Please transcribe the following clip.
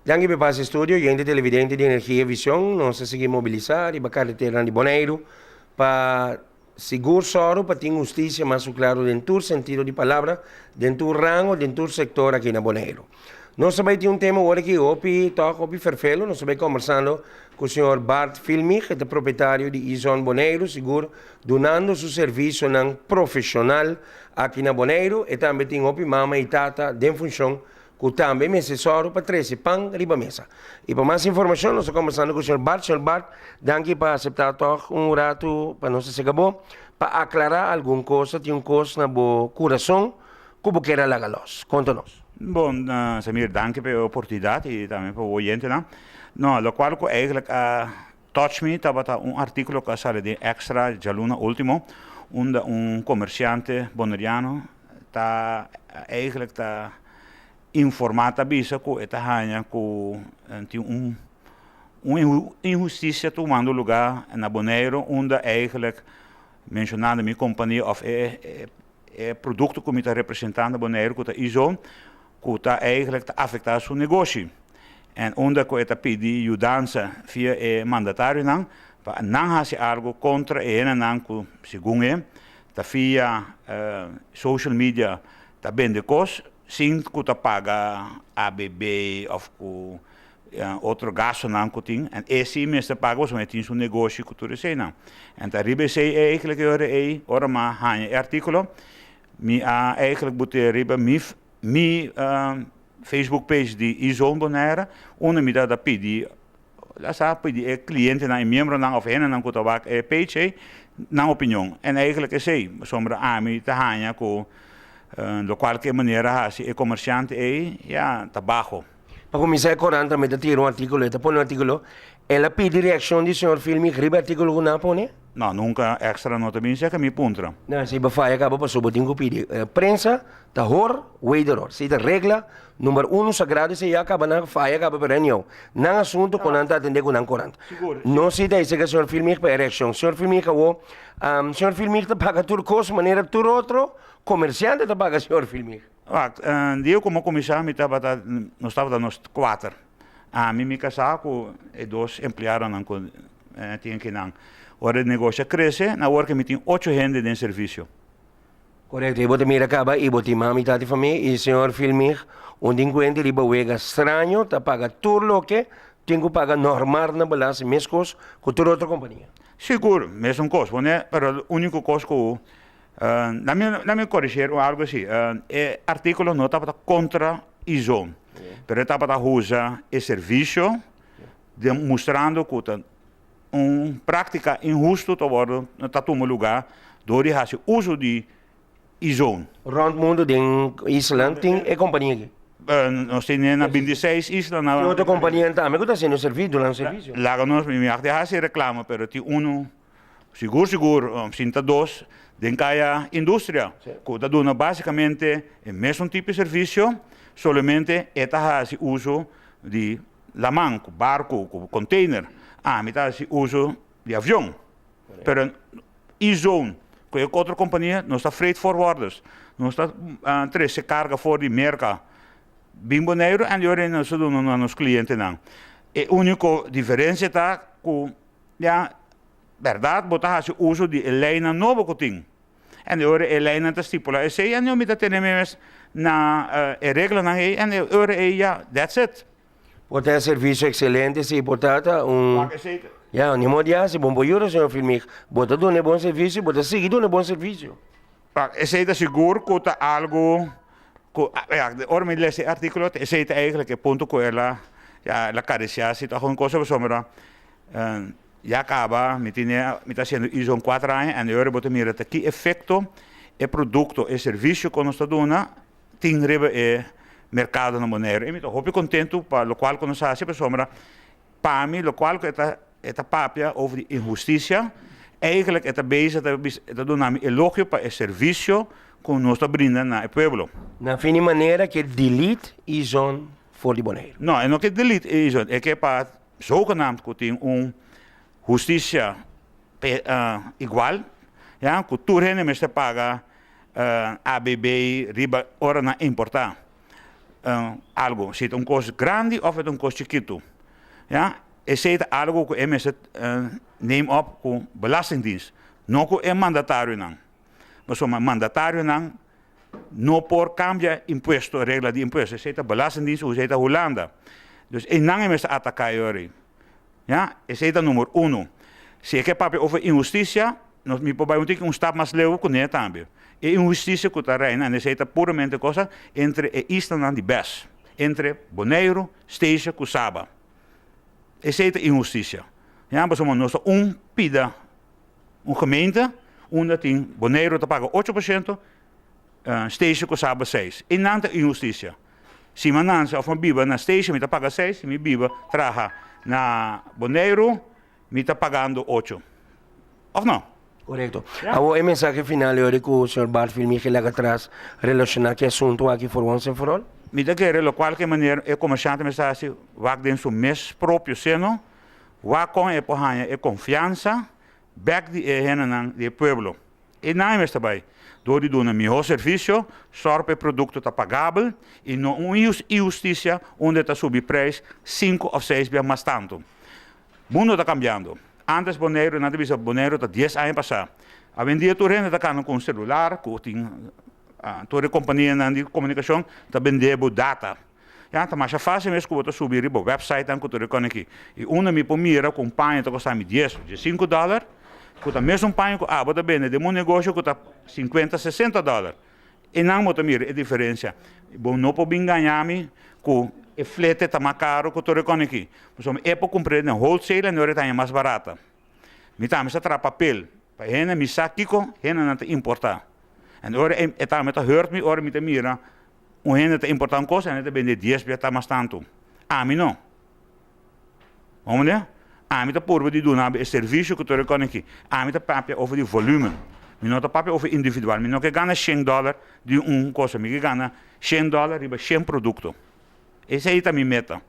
Danke per passo studio, gente televidente di Energia e Visión, nós seguimos mobilizar e a carretera de Bonaire para seguro soro, para ter justiça mais claro dentro do sentido de palavra, dentro do rango, dentro do sector aqui na Bonaire. Nós também temos um tema agora aqui, opi Ferfelo, nós também conversando com o senhor Bart Filmich, que é proprietário de Ison Bonaire, seguro, donando seu serviço não profissional aqui na Bonaire, e também tem opi mama e tata de função que também me assessoro para trazer pão riba mesa. E para mais informação, nós estamos conversando com o senhor Bart. Senhor Bart, danke para aceitar um rato para nós se acabou, para aclarar alguma coisa, tem coisa na coração, como queira lagalos. Conta-nos. Bom, Samir, danke pela oportunidade e também para o oyente. No, lo qual eigenlijk touch me, estava artigo que sale de Extra Jaluna Ultimo, onde comerciante bonaireano está eigenlijk informata bisa ko eta hanya ko injustiça tomando lugar na Bonaire, onde eigenlijk mencionando minha companhia of produto que me está representando na Bonaire, que está Ison, que está eigenlijk afetando seu negócio. En onde ko eta pedi ajudança via mandatário não, para não fazer algo contra nang ko segundo tá via social media tá bem de cos, sem que tá paga ABB of ko outro gasto não que tem, en esse mesmo paga os met in seu negócio que tu recém não. En tá ribe sei eigenlijk ora maar han artikel, mi eigenlijk boete ribe mi Facebook page de Ison Bonaire, onde me dá pedir, lá sabe pedir cliente na membro na of hen na kutawak page na opinião. En eigenlijk é sei, sombra ami te hanya ko de qualquer maneira se comerciante ja tabaco. Para começar a também te tira artigo, te põe artigo, ela pede reação do senhor filme, ribe artigo na põe? Não, nunca extra nota bem seca me puntra. Não, se vai acaba para sobre tingo pedir. Prensa, ta hor, wader. Se a regra número 1 sagrado se acaba na vai acaba para nenhum. Não assunto com anta atender com não corante. Não se dá isso que o senhor filme para reação. O senhor filme o senhor filme te paga tudo coisa maneira tudo outro comerciante te paga o senhor filme. Eu como comissário me estava nós estava nós 4. A mim me casar com dois empregados não tinha que não. Ora o negócio cresce, na hora que me tem 8 gente em serviço. Correto, e você mira acaba e você mami tá de família e o senhor filme onde encontra riba wega estranho, tá paga tudo o que tem que pagar normal na balança, mesmo coisa com toda outra companhia. Seguro, mesmo coisa, né? Pero o único coisa que na me corrigir algo assim, artigo não estava contra Ison, pero estava usar o serviço, demonstrando que prática injusta toward está tomando lugar door die haast uso de Ison. Rond mundo de Island tem é companhia aqui. Nós temos na 26 islas na. Outra companhia também que está sendo servido lá no serviço. Lá nós me acho de haast reclama, pero tem seguro, sinta dois, den caia indústria, que está dando basicamente o mesmo tipo de serviço, somente esta haast uso de lamang, barco, container. Me dá esse uso de avião. Pero Ison, que é outra companhia, não está freight forwarders, não está treze carga for de merca bem Bonaire e agora não se dão nos clientes não. A única diferença está que, verdade, botar esse uso de lijn novo que tem. E agora a lijn está estipulada. E não me dá ter mesmo na regra na e agora that's it. Botar serviço excelente, se botar ja, niet moet ja, se bom boiuro, senhor filme. Botar do bom serviço, botar seguido no bom serviço. É seguro que está algo, ora me lees artikel, é eigenlijk o ponto que ela carecia, se está com coisa sombra. Já acaba, me está sendo Ison 4 anos, e agora botar mira que efeito é produto, é serviço que nós está dando, tem rebe mercado na Bonaire. Eu estou contente para o qual nós fazemos sombra. Para mim, o qual esta papia over injustiça, eigenlijk está bezig, está dando elogio para o serviço que nós está brindando ao povo. Na fine maneira que delete Ison voor de Bonaire. Não, não que delete Ison, é que para zogenaamd que tem justiça igual, que tudo é mesmo paga ABB, riba, ora na importar. algo, se é custo grande ou é custo chiquito. Ja? Se é algo que neem op com belastingdienst, não com mandatário não. Mas o mandatário não por cambia imposto, regra de imposto. Se é belastingdienst, ou se é Holanda. Dus não é mais atacar hoje. Ja? Esse é o número 1. Se é que papo over injustiça, nós me podemos ter stap mais leve com ele também. E injustiça que está reina, esse é puramente coisa entre o Eastern e o West, entre Bonaire, Esteja e Saba. Essa é a injustiça. Ja, mas nós pida gemeente, onde tem Bonaire te paga 8%, Esteja e Saba 6%. E não é injustiça. Se uma nança of uma biba na Esteja, me te paga 6%, se minha biba traga na Bonaire, me está pagando 8%. Ou não? Correto. A mensagem final é que o Sr. Barfield me lá atrás relacionar com o assunto aqui for once and for all? Me dá de qualquer maneira, é comerciante mensagem, vai dentro do mês próprio seno, vai com a porranha e confiança, back de pueblo. E não é mais também. Door die doen een melhor serviço, sorpe produto está pagável e não injustiça onde está subir prijs 5 ou 6 vezes mais tanto. O mundo está cambiando. Antes Bonaire, na divisa Bonaire, está 10 anos passado. A vendia tu renda está com celular, com toda a companhia de comunicação, está vendendo data. Ja, tá mais fácil mesmo que você subir o website e que você aqui. E uma me pomira com panha está custando $10, $5, que mesmo panha que você vende de um negócio que está $50, $60. E não você mira a diferença. Bom, não pode enganar-me com o flete está mais caro que você aqui. Mas é para comprar na wholesale e não é mais barata. Me tá, mas tra papel. Para hena me saquico, hena não te importar. En ora está met hurt me, ora me te mira. Hena te importar coisa, hena te vende 10 vezes mais tanto. A mim não. Vamos ver? A mim te porva de doen o serviço que você aqui. A mim te papel over de volume. Me não te papel over individual. Me não que ganha $100 de coisa, me que ganha $100 riba 100 produto. Essa aí é a minha meta.